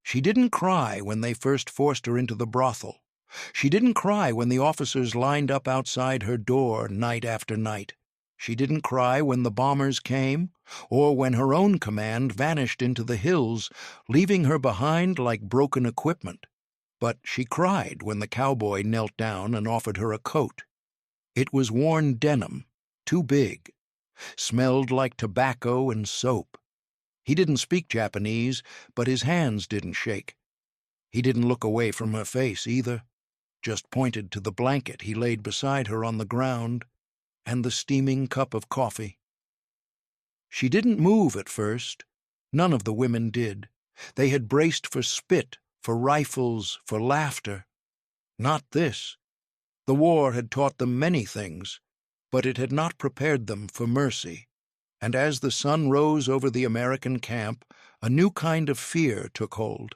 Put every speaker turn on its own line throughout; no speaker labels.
She didn't cry when they first forced her into the brothel. She didn't cry when the officers lined up outside her door night after night. She didn't cry when the bombers came, or when her own command vanished into the hills, leaving her behind like broken equipment. But she cried when the cowboy knelt down and offered her a coat. It was worn denim, too big, smelled like tobacco and soap. He didn't speak Japanese, but his hands didn't shake. He didn't look away from her face either, just pointed to the blanket he laid beside her on the ground and the steaming cup of coffee. She didn't move at first. None of the women did. They had braced for spit, for rifles, for laughter. Not this. The war had taught them many things, but it had not prepared them for mercy. And as the sun rose over the American camp, a new kind of fear took hold.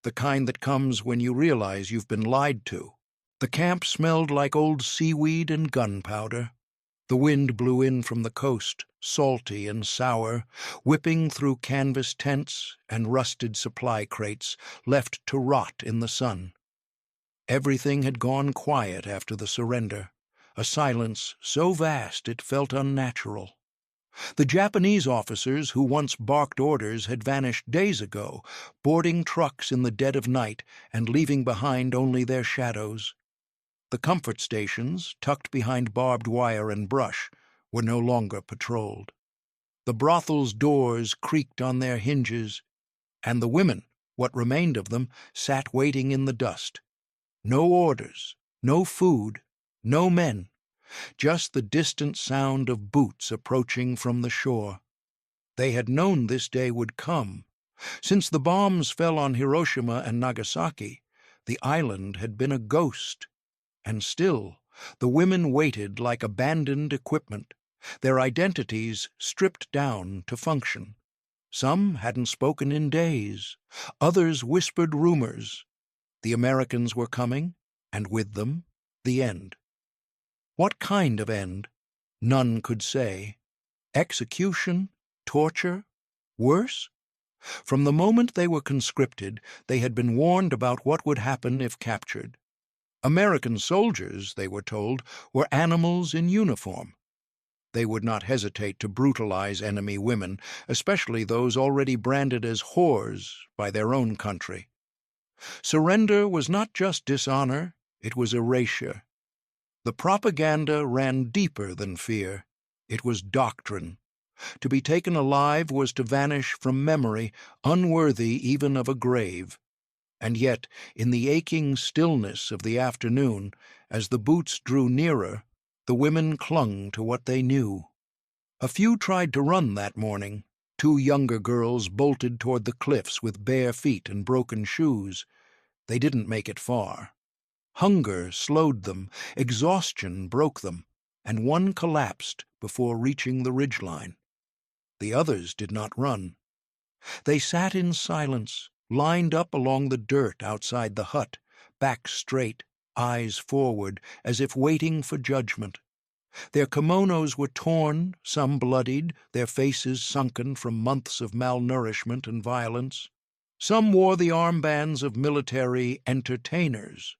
The kind that comes when you realize you've been lied to. The camp smelled like old seaweed and gunpowder. The wind blew in from the coast, salty and sour, whipping through canvas tents and rusted supply crates left to rot in the sun. Everything had gone quiet after the surrender, a silence so vast it felt unnatural. The Japanese officers who once barked orders had vanished days ago, boarding trucks in the dead of night and leaving behind only their shadows. The comfort stations, tucked behind barbed wire and brush, were no longer patrolled. The brothel's doors creaked on their hinges, and the women, what remained of them, sat waiting in the dust. No orders, no food, no men, just the distant sound of boots approaching from the shore. They had known this day would come. Since the bombs fell on Hiroshima and Nagasaki, the island had been a ghost. And still, the women waited like abandoned equipment, their identities stripped down to function. Some hadn't spoken in days. Others whispered rumors. The Americans were coming, and with them, the end. What kind of end? None could say. Execution? Torture? Worse? From the moment they were conscripted, they had been warned about what would happen if captured. American soldiers, they were told, were animals in uniform. They would not hesitate to brutalize enemy women, especially those already branded as whores by their own country. Surrender was not just dishonor, it was erasure. The propaganda ran deeper than fear. It was doctrine. To be taken alive was to vanish from memory, unworthy even of a grave. And yet, in the aching stillness of the afternoon, as the boots drew nearer, the women clung to what they knew. A few tried to run that morning. 2 younger girls bolted toward the cliffs with bare feet and broken shoes. They didn't make it far. Hunger slowed them, exhaustion broke them, and one collapsed before reaching the ridgeline. The others did not run. They sat in silence, lined up along the dirt outside the hut, back straight, eyes forward, as if waiting for judgment. Their kimonos were torn, some bloodied, their faces sunken from months of malnourishment and violence. Some wore the armbands of military entertainers.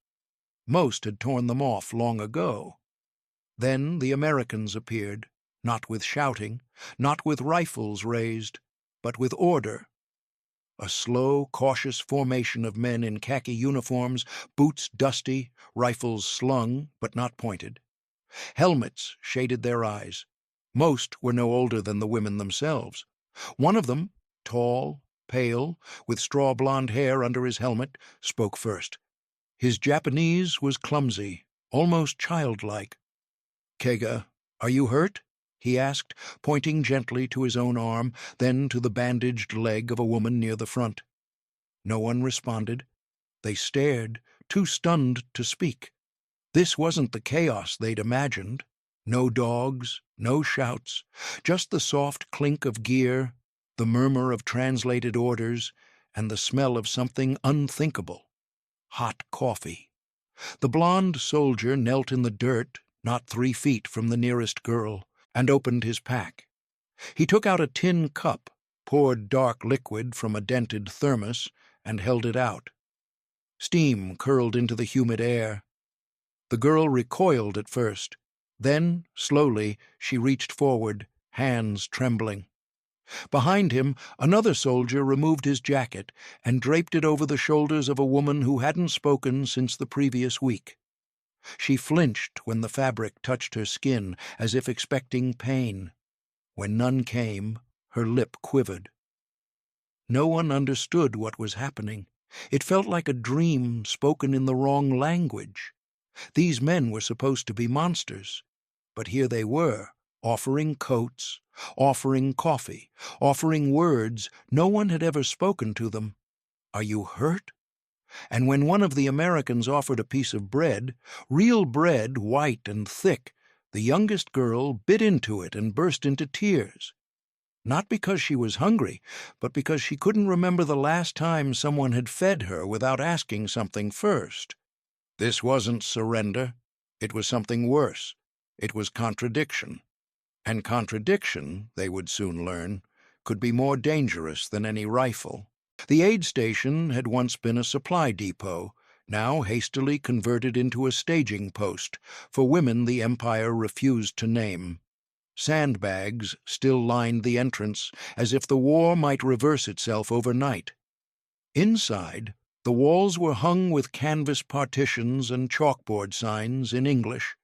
Most had torn them off long ago. Then the Americans appeared, not with shouting, not with rifles raised, but with order. A slow, cautious formation of men in khaki uniforms, boots dusty, rifles slung but not pointed. Helmets shaded their eyes. Most were no older than the women themselves. One of them, tall, pale, with straw blonde hair under his helmet, spoke first. His Japanese was clumsy, almost childlike. "Kega, are you hurt?" he asked, pointing gently to his own arm, then to the bandaged leg of a woman near the front. No one responded. They stared, too stunned to speak. This wasn't the chaos they'd imagined. No dogs, no shouts, just the soft clink of gear, the murmur of translated orders, and the smell of something unthinkable. Hot coffee. The blond soldier knelt in the dirt, not 3 feet from the nearest girl, and opened his pack. He took out a tin cup, poured dark liquid from a dented thermos, and held it out. Steam curled into the humid air. The girl recoiled at first. Then, slowly, she reached forward, hands trembling. Behind him, another soldier removed his jacket and draped it over the shoulders of a woman who hadn't spoken since the previous week. She flinched when the fabric touched her skin, as if expecting pain. When none came, her lip quivered. No one understood what was happening. It felt like a dream spoken in the wrong language. These men were supposed to be monsters, but here they were, offering coats, offering coffee, offering words no one had ever spoken to them. "Are you hurt?" And when one of the Americans offered a piece of bread, real bread, white and thick, the youngest girl bit into it and burst into tears. Not because she was hungry, but because she couldn't remember the last time someone had fed her without asking something first. This wasn't surrender. It was something worse. It was contradiction. And contradiction, they would soon learn, could be more dangerous than any rifle. The aid station had once been a supply depot, now hastily converted into a staging post for women the Empire refused to name. Sandbags still lined the entrance, as if the war might reverse itself overnight. Inside, the walls were hung with canvas partitions and chalkboard signs in English.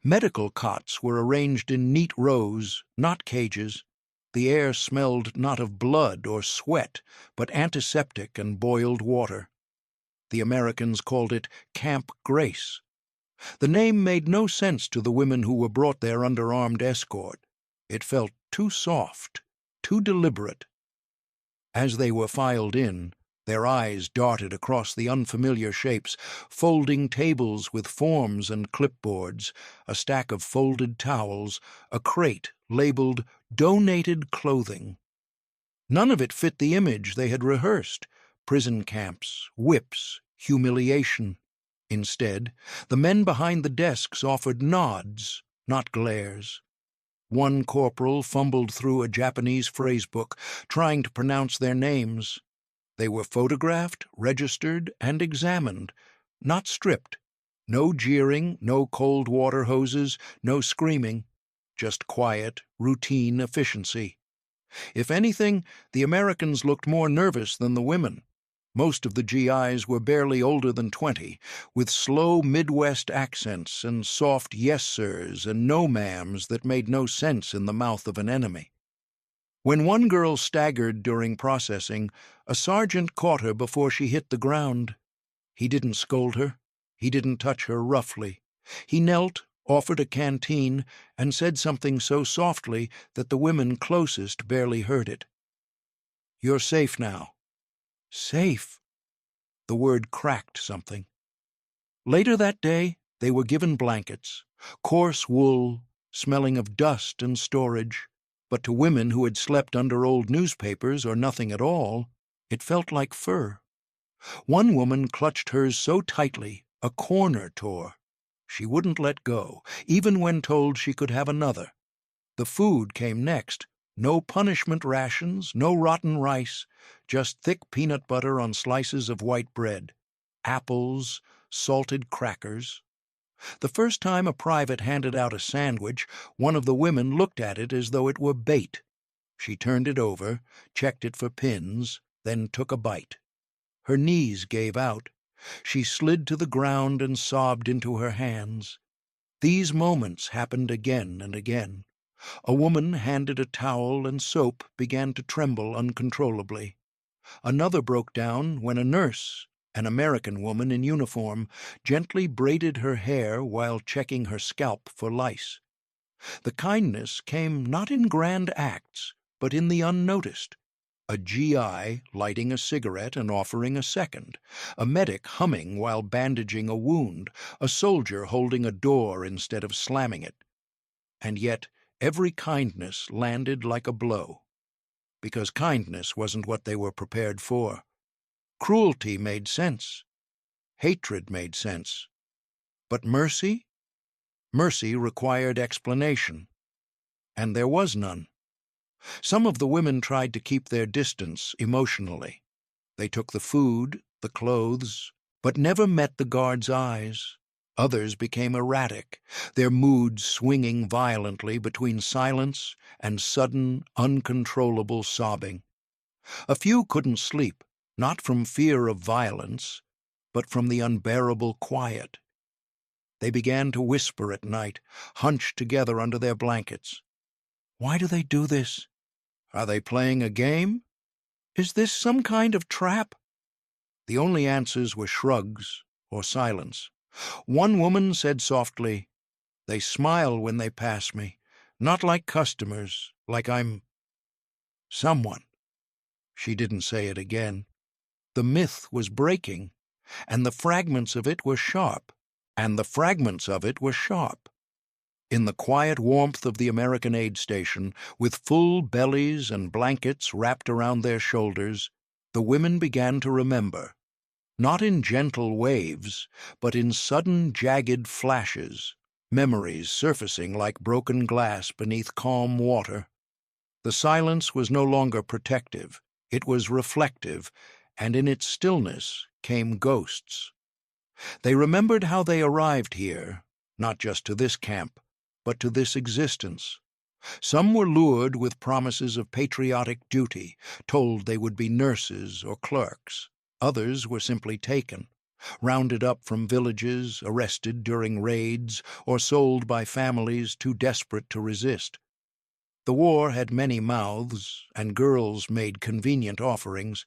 Medical cots were arranged in neat rows, not cages. The air smelled not of blood or sweat, but antiseptic and boiled water. The Americans called it Camp Grace. The name made no sense to the women who were brought there under armed escort. It felt too soft, too deliberate. As they were filed in, their eyes darted across the unfamiliar shapes, folding tables with forms and clipboards, a stack of folded towels, a crate labeled "Donated Clothing." None of it fit the image they had rehearsed: prison camps, whips, humiliation. Instead, the men behind the desks offered nods, not glares. One corporal fumbled through a Japanese phrasebook, trying to pronounce their names. They were photographed, registered, and examined, not stripped. No jeering, no cold water hoses, no screaming, just quiet, routine efficiency. If anything, the Americans looked more nervous than the women. Most of the GIs were barely older than 20, with slow Midwest accents and soft yes sirs and no ma'ams that made no sense in the mouth of an enemy. When one girl staggered during processing, a sergeant caught her before she hit the ground. He didn't scold her. He didn't touch her roughly. He knelt, offered a canteen, and said something so softly that the women closest barely heard it. "You're safe now." Safe? The word cracked something. Later that day, they were given blankets, coarse wool, smelling of dust and storage, but to women who had slept under old newspapers or nothing at all, it felt like fur. One woman clutched hers so tightly, a corner tore. She wouldn't let go, even when told she could have another. The food came next. No punishment rations, no rotten rice, just thick peanut butter on slices of white bread, apples, salted crackers. The first time a private handed out a sandwich, one of the women looked at it as though it were bait. She turned it over, checked it for pins, then took a bite. Her knees gave out. She slid to the ground and sobbed into her hands. These moments happened again and again. A woman handed a towel and soap began to tremble uncontrollably. Another broke down when a nurse, an American woman in uniform, gently braided her hair while checking her scalp for lice. The kindness came not in grand acts, but in the unnoticed. A GI lighting a cigarette and offering a second, a medic humming while bandaging a wound, a soldier holding a door instead of slamming it. And yet, every kindness landed like a blow, because kindness wasn't what they were prepared for. Cruelty made sense. Hatred made sense. But mercy? Mercy required explanation, and there was none. Some of the women tried to keep their distance emotionally. They took the food, the clothes, but never met the guard's eyes. Others became erratic, their moods swinging violently between silence and sudden, uncontrollable sobbing. A few couldn't sleep, not from fear of violence, but from the unbearable quiet. They began to whisper at night, hunched together under their blankets. Why do they do this? Are they playing a game? Is this some kind of trap? The only answers were shrugs or silence. One woman said softly, "They smile when they pass me, not like customers, like I'm someone." She didn't say it again. The myth was breaking, and the fragments of it were sharp. In the quiet warmth of the American aid station, with full bellies and blankets wrapped around their shoulders, the women began to remember. Not in gentle waves, but in sudden jagged flashes, memories surfacing like broken glass beneath calm water. The silence was no longer protective, it was reflective, and in its stillness came ghosts. They remembered how they arrived here, not just to this camp, but to this existence. Some were lured with promises of patriotic duty, told they would be nurses or clerks. Others were simply taken, rounded up from villages, arrested during raids, or sold by families too desperate to resist. The war had many mouths, and girls made convenient offerings.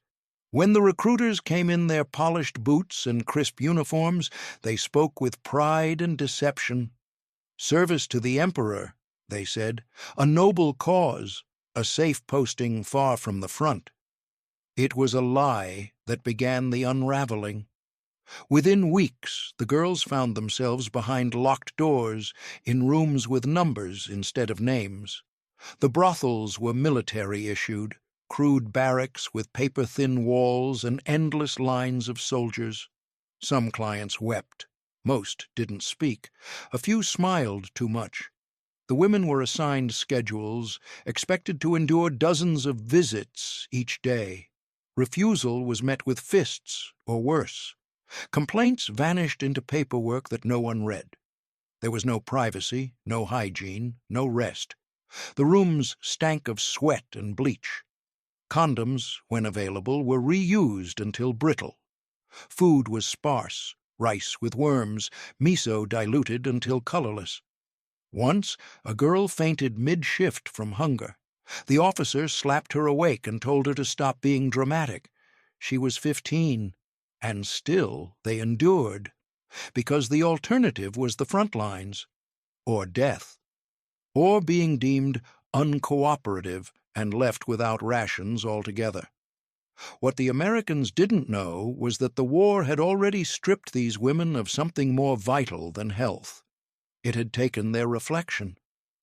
When the recruiters came in their polished boots and crisp uniforms, they spoke with pride and deception. Service to the emperor, they said, a noble cause, a safe posting far from the front. It was a lie that began the unraveling. Within weeks, the girls found themselves behind locked doors, in rooms with numbers instead of names. The brothels were military-issued, crude barracks with paper-thin walls and endless lines of soldiers. Some clients wept. Most didn't speak. A few smiled too much. The women were assigned schedules, expected to endure dozens of visits each day. Refusal was met with fists, or worse. Complaints vanished into paperwork that no one read. There was no privacy, no hygiene, no rest. The rooms stank of sweat and bleach. Condoms, when available, were reused until brittle. Food was sparse, rice with worms, miso diluted until colorless. Once, a girl fainted mid-shift from hunger. The officer slapped her awake and told her to stop being dramatic. She was 15, and still they endured, because the alternative was the front lines, or death, or being deemed uncooperative and left without rations altogether. What the Americans didn't know was that the war had already stripped these women of something more vital than health. It had taken their reflection.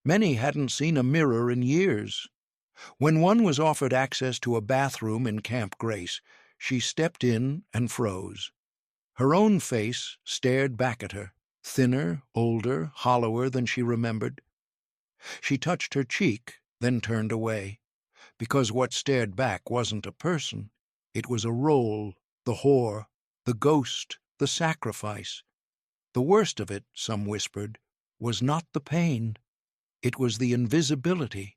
Many hadn't seen a mirror in years. When one was offered access to a bathroom in Camp Grace, she stepped in and froze. Her own face stared back at her, thinner, older, hollower than she remembered. She touched her cheek, then turned away, because what stared back wasn't a person. It was a role, the whore, the ghost, the sacrifice. The worst of it, some whispered, was not the pain. It was the invisibility,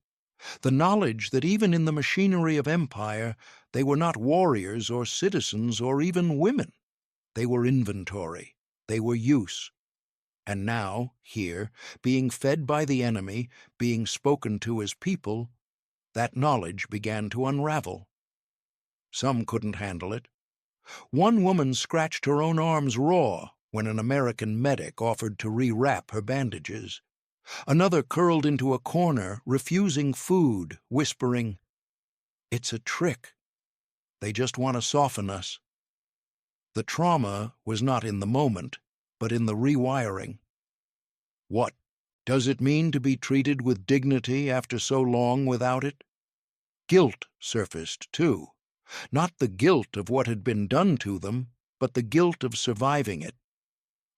the knowledge that even in the machinery of empire, they were not warriors or citizens or even women. They were inventory. They were use. And now, here, being fed by the enemy, being spoken to as people, that knowledge began to unravel. Some couldn't handle it. One woman scratched her own arms raw when an American medic offered to rewrap her bandages. Another curled into a corner, refusing food, whispering, "It's a trick. They just want to soften us." The trauma was not in the moment, but in the rewiring. What does it mean to be treated with dignity after so long without it? Guilt surfaced, too. Not the guilt of what had been done to them, but the guilt of surviving it.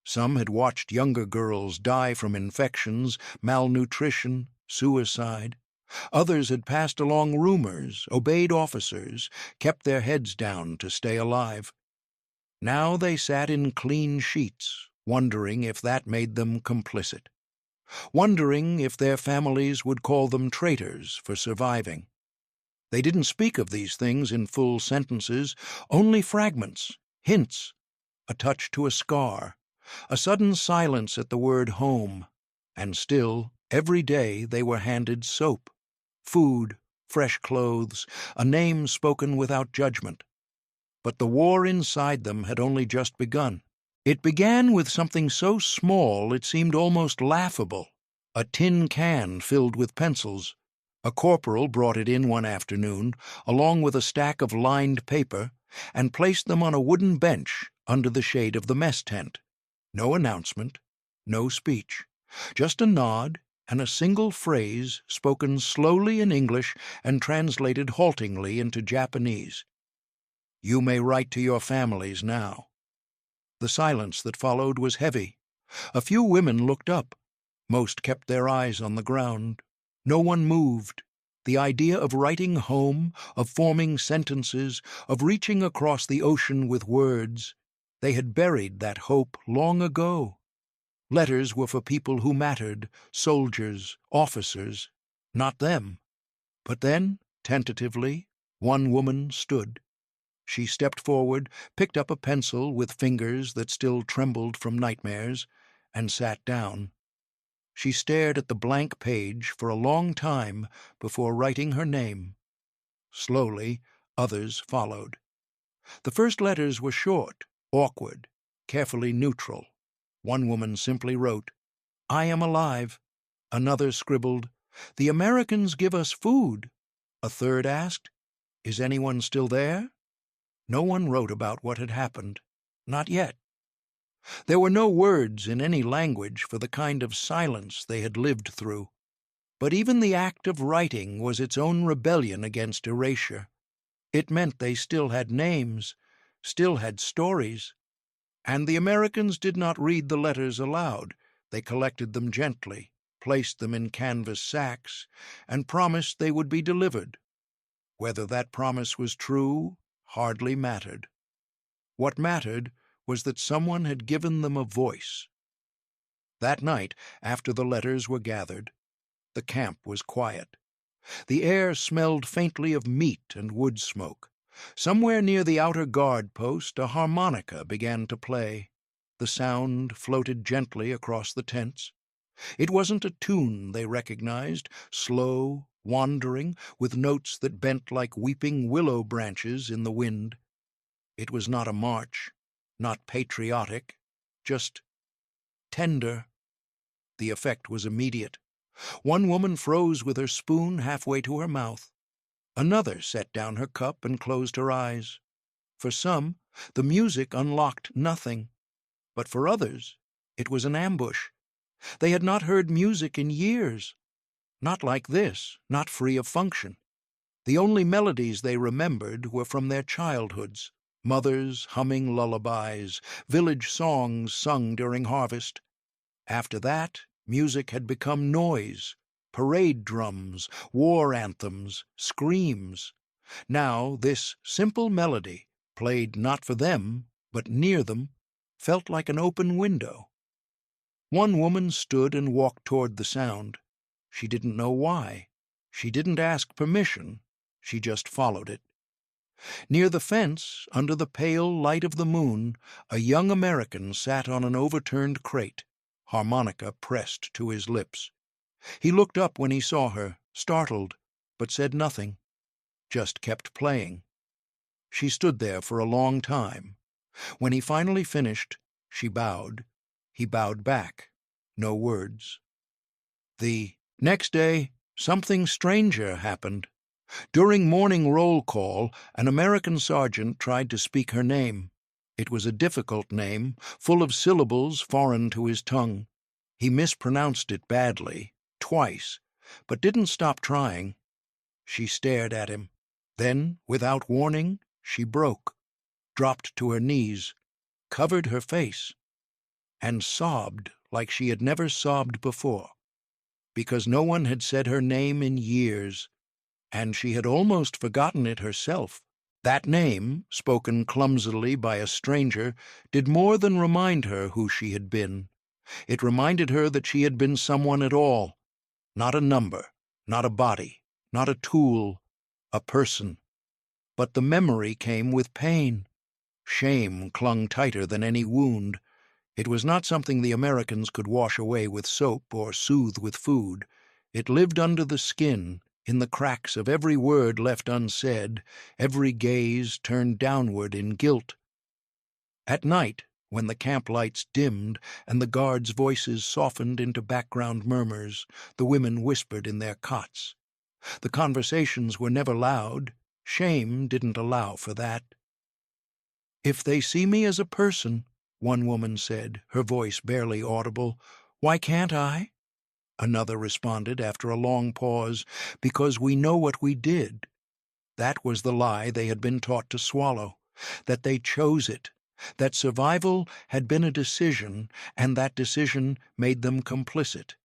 Some had watched younger girls die from infections, malnutrition, suicide. Others had passed along rumors, obeyed officers, kept their heads down to stay alive. Now they sat in clean sheets, wondering if that made them complicit, wondering if their families would call them traitors for surviving. They didn't speak of these things in full sentences, only fragments, hints, a touch to a scar, a sudden silence at the word home, and still, every day they were handed soap, food, fresh clothes, a name spoken without judgment. But the war inside them had only just begun. It began with something so small it seemed almost laughable, a tin can filled with pencils. A corporal brought it in one afternoon, along with a stack of lined paper, and placed them on a wooden bench under the shade of the mess tent. No announcement, no speech, just a nod and a single phrase spoken slowly in English and translated haltingly into Japanese. "You may write to your families now." The silence that followed was heavy. A few women looked up. Most kept their eyes on the ground. No one moved. The idea of writing home, of forming sentences, of reaching across the ocean with words, they had buried that hope long ago. Letters were for people who mattered, soldiers, officers, not them. But then, tentatively, one woman stood. She stepped forward, picked up a pencil with fingers that still trembled from nightmares, and sat down. She stared at the blank page for a long time before writing her name. Slowly, others followed. The first letters were short, awkward, carefully neutral. One woman simply wrote, "I am alive." Another scribbled, "The Americans give us food." A third asked, "Is anyone still there?" No one wrote about what had happened. Not yet. There were no words in any language for the kind of silence they had lived through. But even the act of writing was its own rebellion against erasure. It meant they still had names, still had stories. And the Americans did not read the letters aloud. They collected them gently, placed them in canvas sacks, and promised they would be delivered. Whether that promise was true hardly mattered. What mattered was that someone had given them a voice. That night, after the letters were gathered, the camp was quiet. The air smelled faintly of meat and wood smoke. Somewhere near the outer guard post a harmonica began to play. The sound floated gently across the tents. It wasn't a tune they recognized, slow, wandering, with notes that bent like weeping willow branches in the wind. It was not a march, not patriotic, just tender. The effect was immediate. One woman froze with her spoon halfway to her mouth. Another set down her cup and closed her eyes. For some, the music unlocked nothing, but for others, it was an ambush. They had not heard music in years. Not like this, not free of function. The only melodies they remembered were from their childhoods. Mothers humming lullabies, village songs sung during harvest. After that, music had become noise, parade drums, war anthems, screams. Now this simple melody, played not for them, but near them, felt like an open window. One woman stood and walked toward the sound. She didn't know why. She didn't ask permission. She just followed it. Near the fence, under the pale light of the moon, a young American sat on an overturned crate, harmonica pressed to his lips. He looked up when he saw her, startled, but said nothing, just kept playing. She stood there for a long time. When he finally finished, she bowed. He bowed back. No words. The next day, something stranger happened. During morning roll call, an American sergeant tried to speak her name. It was a difficult name, full of syllables foreign to his tongue. He mispronounced it badly, twice, but didn't stop trying. She stared at him. Then, without warning, she broke, dropped to her knees, covered her face, and sobbed like she had never sobbed before. because no one had said her name in years, and she had almost forgotten it herself. That name, spoken clumsily by a stranger, did more than remind her who she had been. It reminded her that she had been someone at all, not a number, not a body, not a tool, a person. But the memory came with pain. Shame clung tighter than any wound. It was not something the Americans could wash away with soap or soothe with food. It lived under the skin, in the cracks of every word left unsaid, every gaze turned downward in guilt. At night, when the camp lights dimmed and the guards' voices softened into background murmurs, the women whispered in their cots. The conversations were never loud. Shame didn't allow for that. "If they see me as a person," one woman said, her voice barely audible, "why can't I?" Another responded after a long pause, "Because we know what we did." That was the lie they had been taught to swallow, that they chose it, that survival had been a decision, and that decision made them complicit.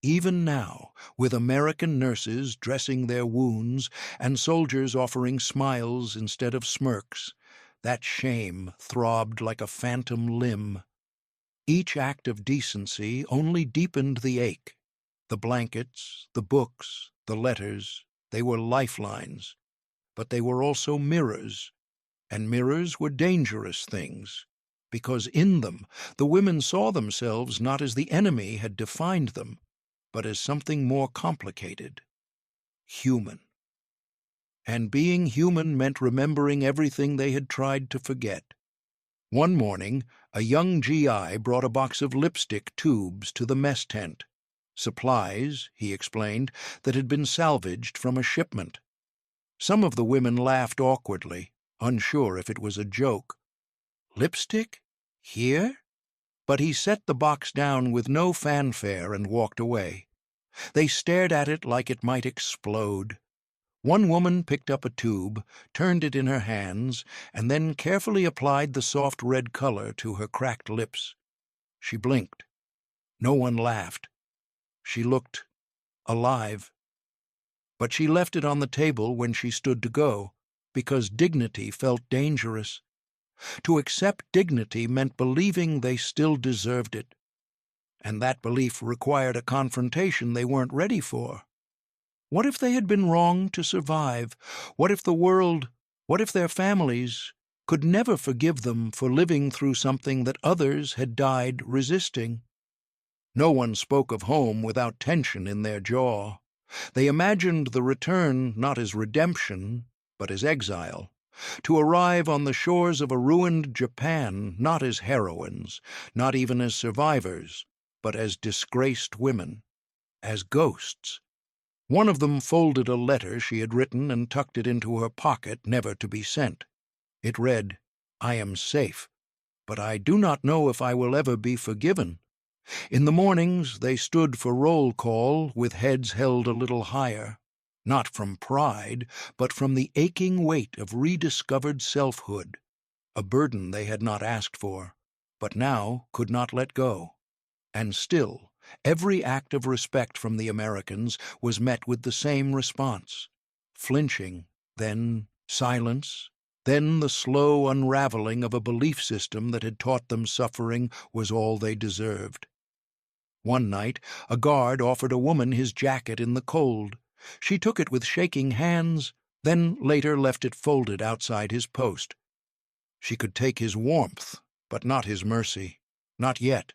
Even now, with American nurses dressing their wounds and soldiers offering smiles instead of smirks, that shame throbbed like a phantom limb. Each act of decency only deepened the ache. The blankets, the books, the letters, they were lifelines. But they were also mirrors, and mirrors were dangerous things, because in them the women saw themselves not as the enemy had defined them, but as something more complicated, human. And being human meant remembering everything they had tried to forget. One morning, a young GI brought a box of lipstick tubes to the mess tent. Supplies, he explained, that had been salvaged from a shipment. Some of the women laughed awkwardly, unsure if it was a joke. Lipstick? Here? But he set the box down with no fanfare and walked away. They stared at it like it might explode. One woman picked up a tube, turned it in her hands, and then carefully applied the soft red color to her cracked lips. She blinked. No one laughed. She looked alive. But she left it on the table when she stood to go, because dignity felt dangerous. To accept dignity meant believing they still deserved it, and that belief required a confrontation they weren't ready for. What if they had been wrong to survive? What if their families could never forgive them for living through something that others had died resisting? No one spoke of home without tension in their jaw. They imagined the return not as redemption, but as exile, to arrive on the shores of a ruined Japan not as heroines, not even as survivors, but as disgraced women, as ghosts. One of them folded a letter she had written and tucked it into her pocket, never to be sent. It read, "I am safe, but I do not know if I will ever be forgiven." In the mornings they stood for roll call with heads held a little higher, not from pride, but from the aching weight of rediscovered selfhood, a burden they had not asked for, but now could not let go. And still, every act of respect from the Americans was met with the same response: flinching, then silence, then the slow unraveling of a belief system that had taught them suffering was all they deserved. One night, a guard offered a woman his jacket in the cold. She took it with shaking hands, then later left it folded outside his post. She could take his warmth, but not his mercy. Not yet.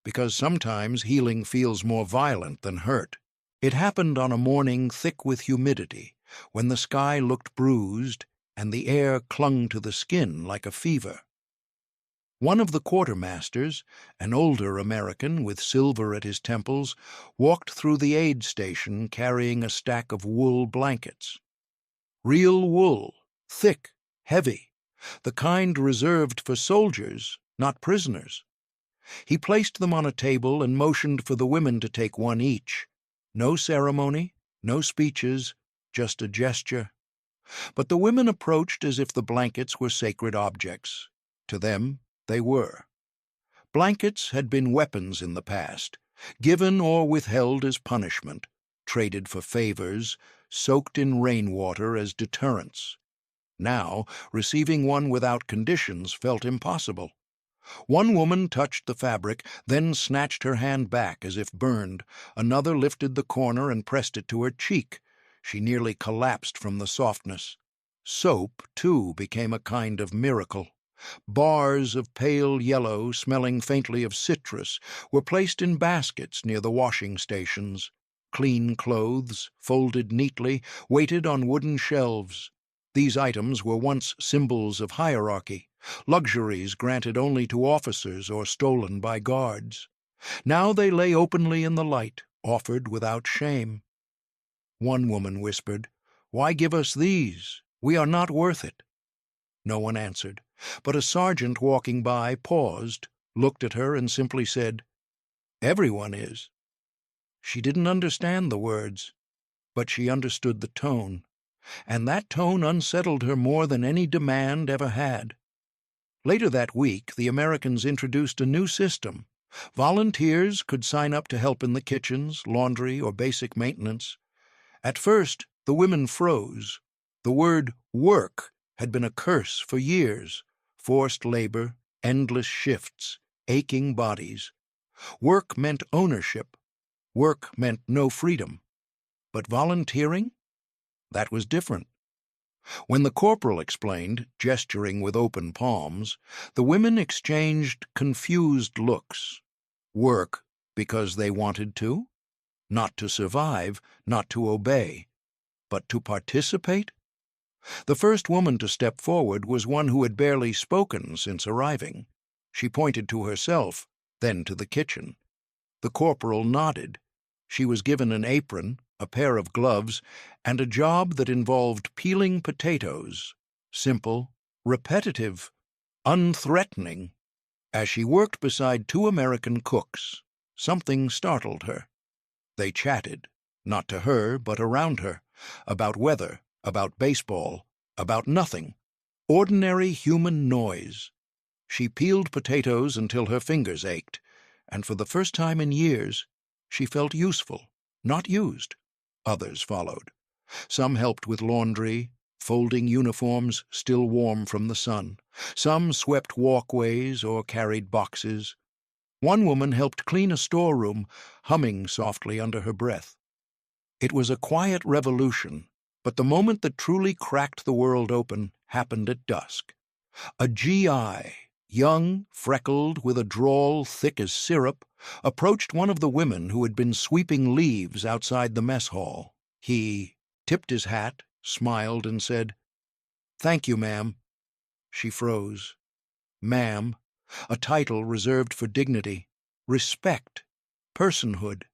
Because sometimes healing feels more violent than hurt. It happened on a morning thick with humidity, when the sky looked bruised and the air clung to the skin like a fever. One of the quartermasters, an older American with silver at his temples, walked through the aid station carrying a stack of wool blankets. Real wool, thick, heavy, the kind reserved for soldiers, not prisoners. He placed them on a table and motioned for the women to take one each. No ceremony, no speeches, just a gesture. But the women approached as if the blankets were sacred objects. To them, they were. Blankets had been weapons in the past, given or withheld as punishment, traded for favors, soaked in rainwater as deterrence. Now, receiving one without conditions felt impossible. One woman touched the fabric, then snatched her hand back as if burned. Another lifted the corner and pressed it to her cheek. She nearly collapsed from the softness. Soap, too, became a kind of miracle. Bars of pale yellow, smelling faintly of citrus, were placed in baskets near the washing stations. Clean clothes, folded neatly, waited on wooden shelves. These items were once symbols of hierarchy, luxuries granted only to officers or stolen by guards. Now they lay openly in the light, offered without shame. One woman whispered, "Why give us these? We are not worth it." No one answered, but a sergeant walking by paused, looked at her, and simply said, "Everyone is." She didn't understand the words, but she understood the tone, and that tone unsettled her more than any demand ever had. Later that week, the Americans introduced a new system. Volunteers could sign up to help in the kitchens, laundry, or basic maintenance. At first, the women froze. The word work had been a curse for years. Forced labor, endless shifts, aching bodies. Work meant ownership. Work meant no freedom. But volunteering? That was different. When the corporal explained, gesturing with open palms, the women exchanged confused looks. Work because they wanted to? Not to survive, not to obey, but to participate? The first woman to step forward was one who had barely spoken since arriving. She pointed to herself, then to the kitchen. The corporal nodded. She was given an apron, a pair of gloves, and a job that involved peeling potatoes. Simple, repetitive, unthreatening. As she worked beside two American cooks, something startled her. They chatted, not to her but around her, about weather, about baseball, about nothing. Ordinary human noise. She peeled potatoes until her fingers ached, and for the first time in years, she felt useful, not used. Others followed. Some helped with laundry, folding uniforms still warm from the sun. Some swept walkways or carried boxes. One woman helped clean a storeroom, humming softly under her breath. It was a quiet revolution, but the moment that truly cracked the world open happened at dusk. A GI, young, freckled, with a drawl thick as syrup, approached one of the women who had been sweeping leaves outside the mess hall. He tipped his hat, smiled, and said, "Thank you, ma'am." She froze. Ma'am, a title reserved for dignity, respect, personhood.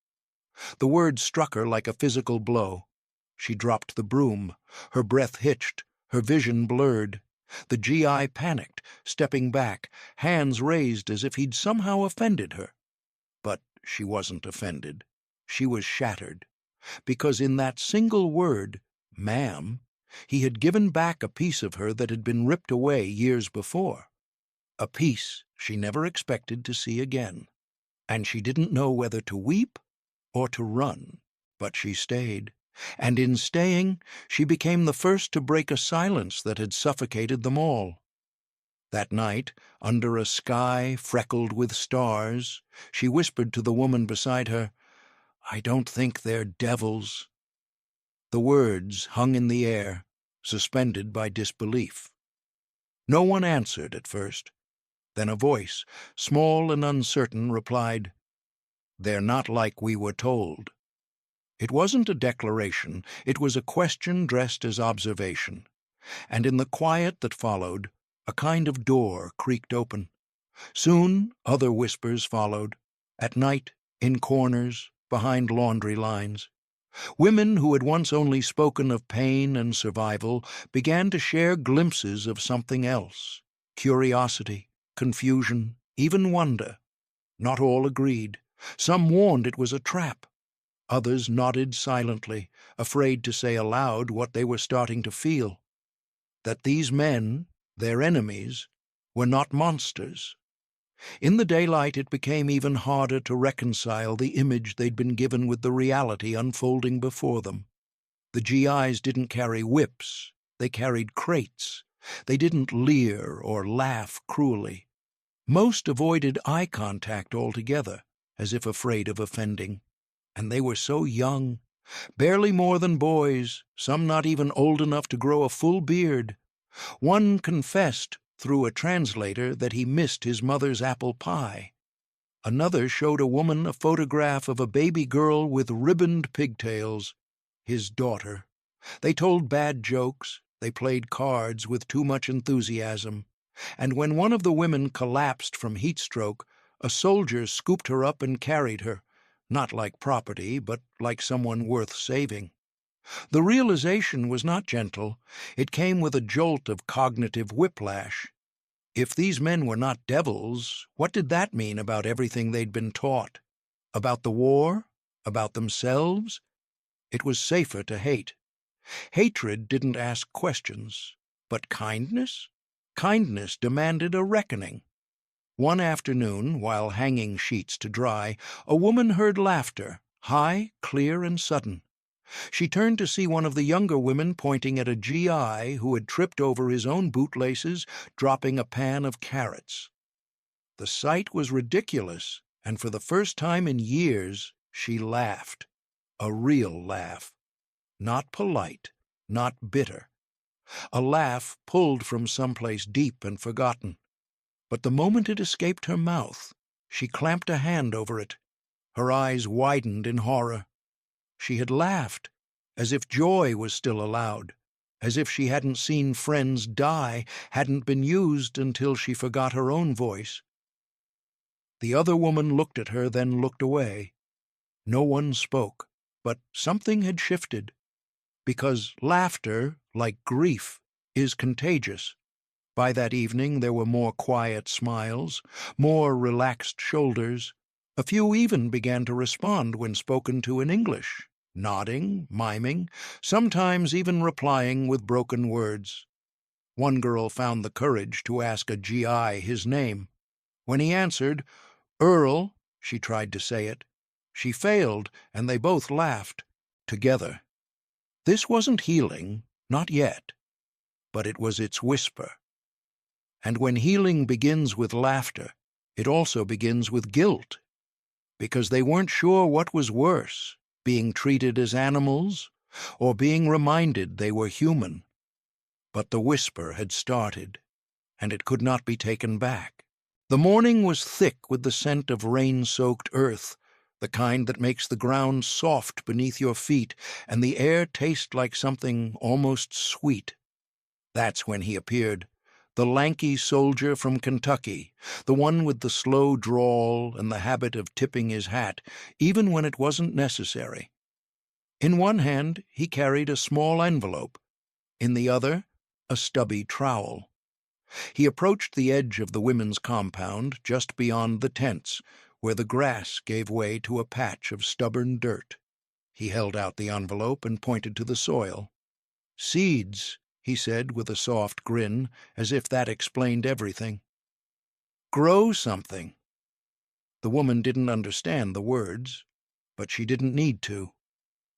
The word struck her like a physical blow. She dropped the broom. Her breath hitched, her vision blurred. The GI panicked, stepping back, hands raised as if he'd somehow offended her. But she wasn't offended. She was shattered, because in that single word, ma'am, he had given back a piece of her that had been ripped away years before. A piece she never expected to see again. And she didn't know whether to weep or to run, but she stayed. And in staying, she became the first to break a silence that had suffocated them all. That night, under a sky freckled with stars, she whispered to the woman beside her, "I don't think they're devils." The words hung in the air, suspended by disbelief. No one answered at first. Then a voice, small and uncertain, replied, "They're not like we were told." It wasn't a declaration, it was a question dressed as observation. And in the quiet that followed, a kind of door creaked open. Soon other whispers followed, at night, in corners, behind laundry lines. Women who had once only spoken of pain and survival began to share glimpses of something else: curiosity, confusion, even wonder. Not all agreed. Some warned it was a trap. Others nodded silently, afraid to say aloud what they were starting to feel: that these men, their enemies, were not monsters. In the daylight, it became even harder to reconcile the image they'd been given with the reality unfolding before them. The GIs didn't carry whips, they carried crates. They didn't leer or laugh cruelly. Most avoided eye contact altogether, as if afraid of offending. And they were so young, barely more than boys, some not even old enough to grow a full beard. One confessed, through a translator, that he missed his mother's apple pie. Another showed a woman a photograph of a baby girl with ribboned pigtails, his daughter. They told bad jokes, they played cards with too much enthusiasm, and when one of the women collapsed from heat stroke, a soldier scooped her up and carried her, not like property, but like someone worth saving. The realization was not gentle. It came with a jolt of cognitive whiplash. If these men were not devils, what did that mean about everything they'd been taught? About the war? About themselves? It was safer to hate. Hatred didn't ask questions. But kindness? Kindness demanded a reckoning. One afternoon, while hanging sheets to dry, a woman heard laughter, high, clear, and sudden. She turned to see one of the younger women pointing at a GI who had tripped over his own bootlaces, dropping a pan of carrots. The sight was ridiculous, and for the first time in years, she laughed. A real laugh. Not polite, not bitter. A laugh pulled from someplace deep and forgotten. But the moment it escaped her mouth, she clamped a hand over it. Her eyes widened in horror. She had laughed, as if joy was still allowed, as if she hadn't seen friends die, hadn't been used until she forgot her own voice. The other woman looked at her, then looked away. No one spoke, but something had shifted, because laughter, like grief, is contagious. By that evening there were more quiet smiles, more relaxed shoulders. A few even began to respond when spoken to in English, nodding, miming, sometimes even replying with broken words. One girl found the courage to ask a GI his name. When he answered, "Earl," she tried to say it. She failed, and they both laughed, together. This wasn't healing, not yet, but it was its whisper. And when healing begins with laughter, it also begins with guilt, because they weren't sure what was worse, being treated as animals or being reminded they were human. But the whisper had started, and it could not be taken back. The morning was thick with the scent of rain-soaked earth, the kind that makes the ground soft beneath your feet and the air taste like something almost sweet. That's when he appeared, the lanky soldier from Kentucky, the one with the slow drawl and the habit of tipping his hat, even when it wasn't necessary. In one hand he carried a small envelope, in the other a stubby trowel. He approached the edge of the women's compound, just beyond the tents, where the grass gave way to a patch of stubborn dirt. He held out the envelope and pointed to the soil. "Seeds," he said with a soft grin, as if that explained everything. "Grow something." The woman didn't understand the words, but she didn't need to.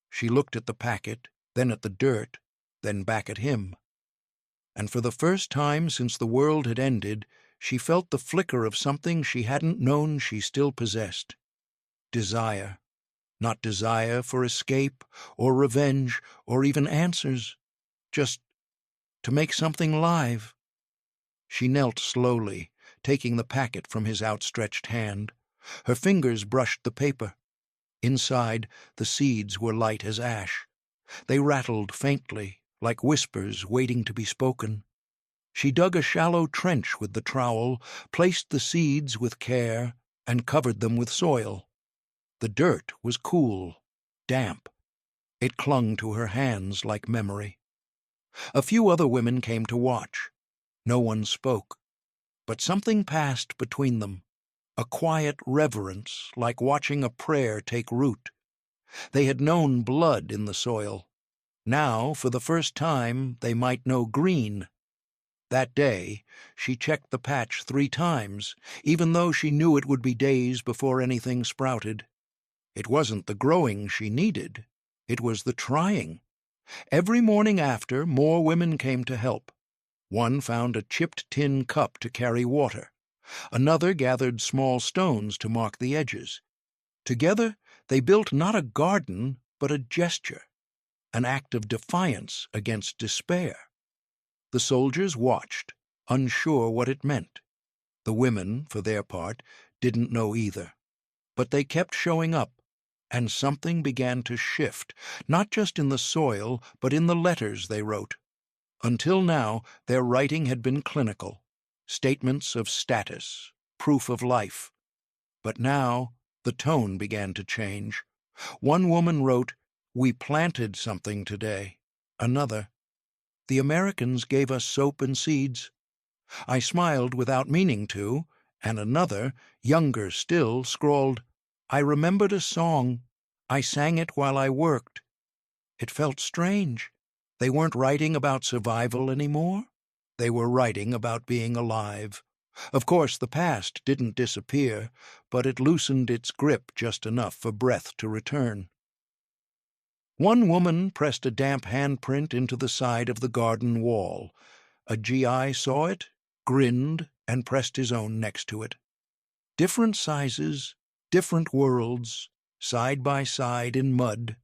She looked at the packet, then at the dirt, then back at him. And for the first time since the world had ended, she felt the flicker of something she hadn't known she still possessed. Desire. Not desire for escape, or revenge, or even answers. Just to make something live. She knelt slowly, taking the packet from his outstretched hand. Her fingers brushed the paper. Inside, the seeds were light as ash. They rattled faintly, like whispers waiting to be spoken. She dug a shallow trench with the trowel, placed the seeds with care, and covered them with soil. The dirt was cool, damp. It clung to her hands like memory. A few other women came to watch. No one spoke, but something passed between them, a quiet reverence like watching a prayer take root. They had known blood in the soil. Now, for the first time, they might know green. That day, she checked the patch 3 times, even though she knew it would be days before anything sprouted. It wasn't the growing she needed. It was the trying. Every morning after, more women came to help. One found a chipped tin cup to carry water. Another gathered small stones to mark the edges. Together, they built not a garden, but a gesture, an act of defiance against despair. The soldiers watched, unsure what it meant. The women, for their part, didn't know either. But they kept showing up, and something began to shift, not just in the soil, but in the letters they wrote. Until now, their writing had been clinical, statements of status, proof of life. But now, the tone began to change. One woman wrote, "We planted something today." Another, "The Americans gave us soap and seeds." I smiled without meaning to, and another, younger still, scrawled, "I remembered a song. I sang it while I worked." It felt strange. They weren't writing about survival anymore. They were writing about being alive. Of course, the past didn't disappear, but it loosened its grip just enough for breath to return. One woman pressed a damp handprint into the side of the garden wall. A GI saw it, grinned, and pressed his own next to it. Different sizes, different worlds, side by side in mud.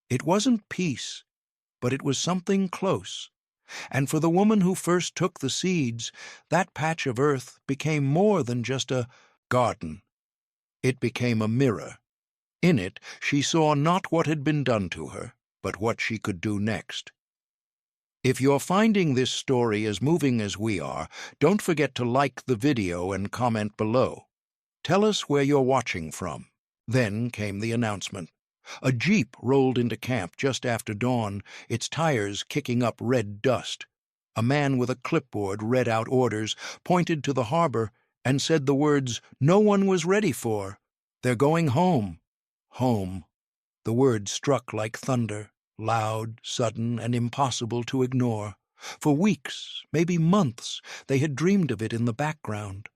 It wasn't peace, but it was something close. And for the woman who first took the seeds, that patch of earth became more than just a garden. It became a mirror. In it, she saw not what had been done to her, but what she could do next. If you're finding this story as moving as we are, don't forget to like the video and comment below. Tell us where you're watching from. Then came the announcement. A jeep rolled into camp just after dawn, its tires kicking up red dust. A man with a clipboard read out orders, pointed to the harbor, and said the words no one was ready for. "They're going home." Home. The word struck like thunder, loud, sudden, and impossible to ignore. For weeks, maybe months, they had dreamed of it in the background.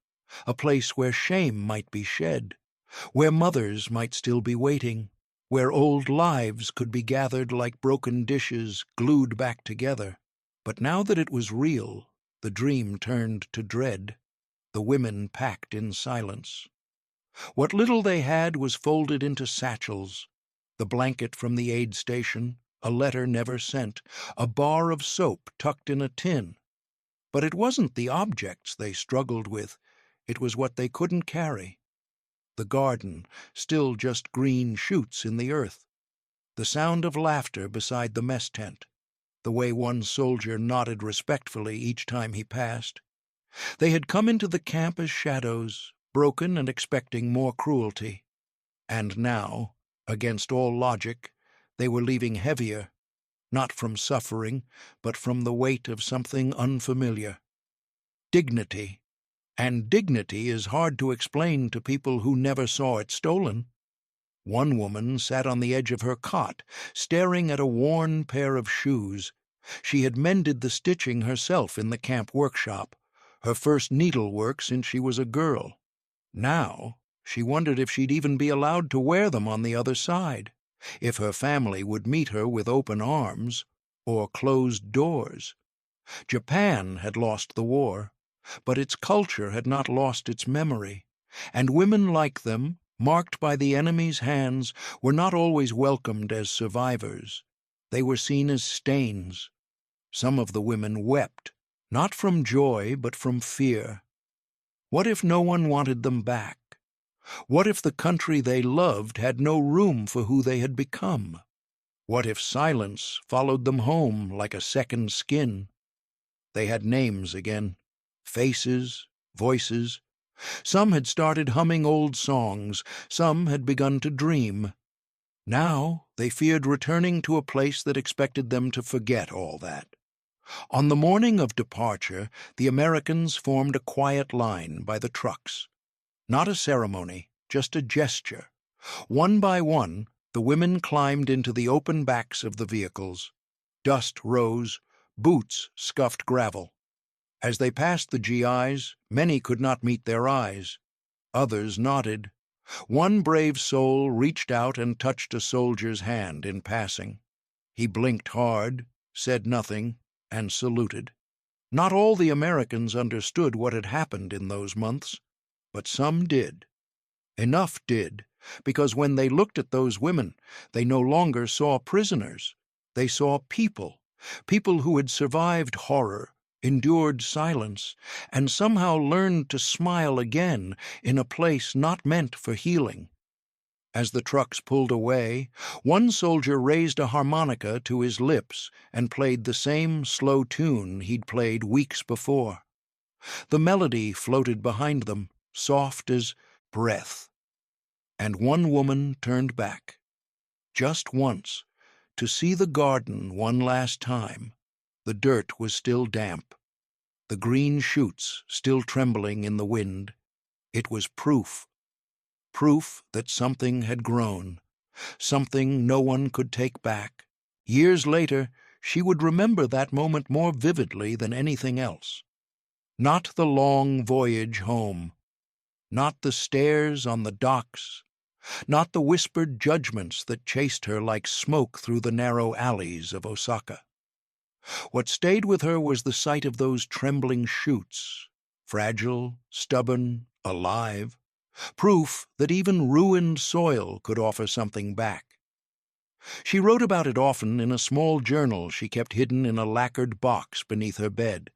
A place where shame might be shed, where mothers might still be waiting, where old lives could be gathered like broken dishes, glued back together. But now that it was real, the dream turned to dread. The women packed in silence. What little they had was folded into satchels. The blanket from the aid station, a letter never sent, a bar of soap tucked in a tin. But it wasn't the objects they struggled with, it was what they couldn't carry. The garden, still just green shoots in the earth. The sound of laughter beside the mess tent. The way one soldier nodded respectfully each time he passed. They had come into the camp as shadows, broken and expecting more cruelty. And now, against all logic, they were leaving heavier, not from suffering, but from the weight of something unfamiliar. Dignity. And dignity is hard to explain to people who never saw it stolen. One woman sat on the edge of her cot, staring at a worn pair of shoes. She had mended the stitching herself in the camp workshop, her first needlework since she was a girl. Now, she wondered if she'd even be allowed to wear them on the other side, if her family would meet her with open arms or closed doors. Japan had lost the war, but its culture had not lost its memory, and women like them, marked by the enemy's hands, were not always welcomed as survivors. They were seen as stains. Some of the women wept, not from joy but from fear. What if no one wanted them back? What if the country they loved had no room for who they had become? What if silence followed them home like a second skin? They had names again, faces, voices. Some had started humming old songs, some had begun to dream. Now they feared returning to a place that expected them to forget all that. On the morning of departure, the Americans formed a quiet line by the trucks. Not a ceremony, just a gesture. One by one, the women climbed into the open backs of the vehicles. Dust rose, boots scuffed gravel. As they passed the GIs, many could not meet their eyes. Others nodded. One brave soul reached out and touched a soldier's hand in passing. He blinked hard, said nothing, and saluted. Not all the Americans understood what had happened in those months, but some did. Enough did, because when they looked at those women, they no longer saw prisoners. They saw people, people who had survived horror, endured silence, and somehow learned to smile again in a place not meant for healing. As the trucks pulled away, one soldier raised a harmonica to his lips and played the same slow tune he'd played weeks before. The melody floated behind them, soft as breath. And one woman turned back, just once, to see the garden one last time. The dirt was still damp, the green shoots still trembling in the wind. It was proof that something had grown, something no one could take back. Years later, she would remember that moment more vividly than anything else. Not the long voyage home, not the stares on the docks, not the whispered judgments that chased her like smoke through the narrow alleys of Osaka. What stayed with her was the sight of those trembling shoots, fragile, stubborn, alive, proof that even ruined soil could offer something back. She wrote about it often in a small journal she kept hidden in a lacquered box beneath her bed.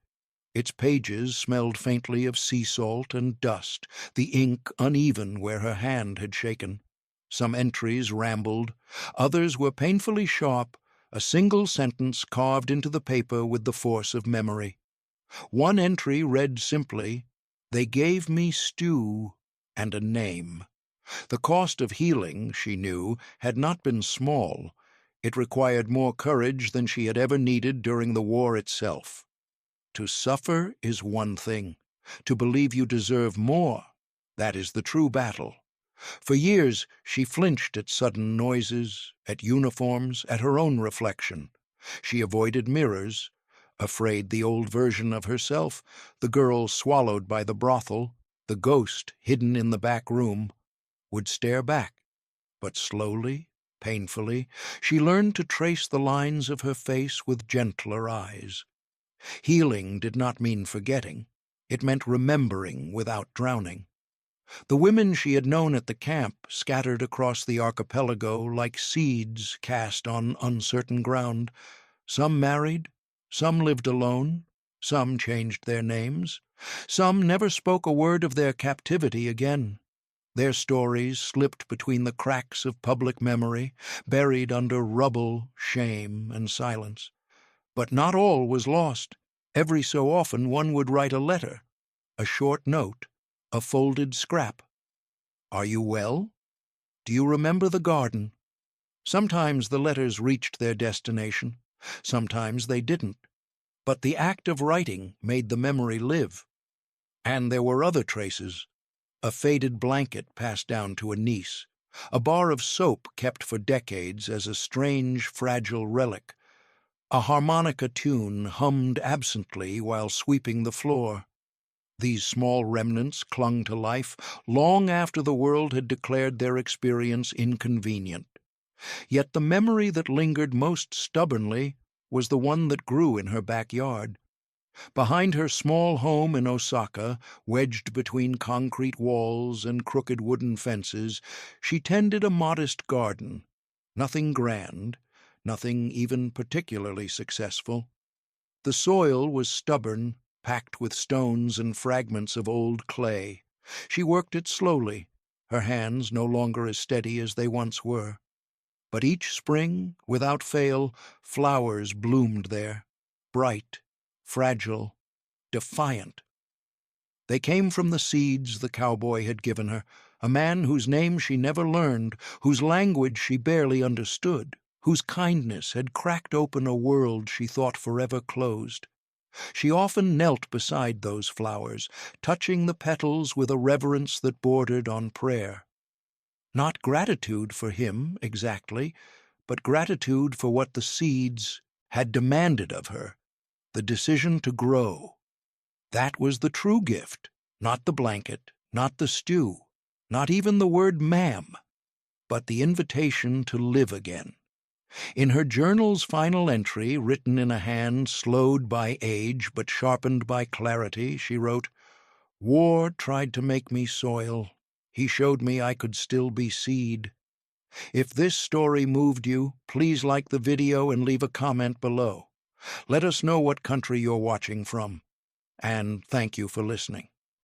Its pages smelled faintly of sea salt and dust, the ink uneven where her hand had shaken. Some entries rambled, others were painfully sharp, a single sentence carved into the paper with the force of memory. One entry read simply, "They gave me stew and a name." The cost of healing, she knew, had not been small. It required more courage than she had ever needed during the war itself. To suffer is one thing. To believe you deserve more, that is the true battle. For years she flinched at sudden noises, at uniforms, at her own reflection. She avoided mirrors, afraid the old version of herself, the girl swallowed by the brothel, the ghost hidden in the back room, would stare back. But slowly, painfully, she learned to trace the lines of her face with gentler eyes. Healing did not mean forgetting. It meant remembering without drowning. The women she had known at the camp scattered across the archipelago like seeds cast on uncertain ground. Some married, some lived alone, some changed their names, some never spoke a word of their captivity again. Their stories slipped between the cracks of public memory, buried under rubble, shame, and silence. But not all was lost. Every so often one would write a letter, a short note, a folded scrap. "Are you well? Do you remember the garden?" Sometimes the letters reached their destination, sometimes they didn't. But the act of writing made the memory live. And there were other traces. A faded blanket passed down to a niece, a bar of soap kept for decades as a strange, fragile relic, a harmonica tune hummed absently while sweeping the floor. These small remnants clung to life long after the world had declared their experience inconvenient. Yet the memory that lingered most stubbornly was the one that grew in her backyard. Behind her small home in Osaka, wedged between concrete walls and crooked wooden fences, she tended a modest garden. Nothing grand, nothing even particularly successful. The soil was stubborn, packed with stones and fragments of old clay. She worked it slowly, her hands no longer as steady as they once were. But each spring, without fail, flowers bloomed there, bright, fragile, defiant. They came from the seeds the cowboy had given her, a man whose name she never learned, whose language she barely understood, whose kindness had cracked open a world she thought forever closed. She often knelt beside those flowers, touching the petals with a reverence that bordered on prayer. Not gratitude for him, exactly, but gratitude for what the seeds had demanded of her, the decision to grow, That was the true gift, not the blanket, not the stew, not even the word ma'am, but the invitation to live again. In her journal's final entry, written in a hand slowed by age but sharpened by clarity, she wrote, "War tried to make me soil. He showed me I could still be seed. If this story moved you, please like the video and leave a comment below. Let us know what country you're watching from. And thank you for listening."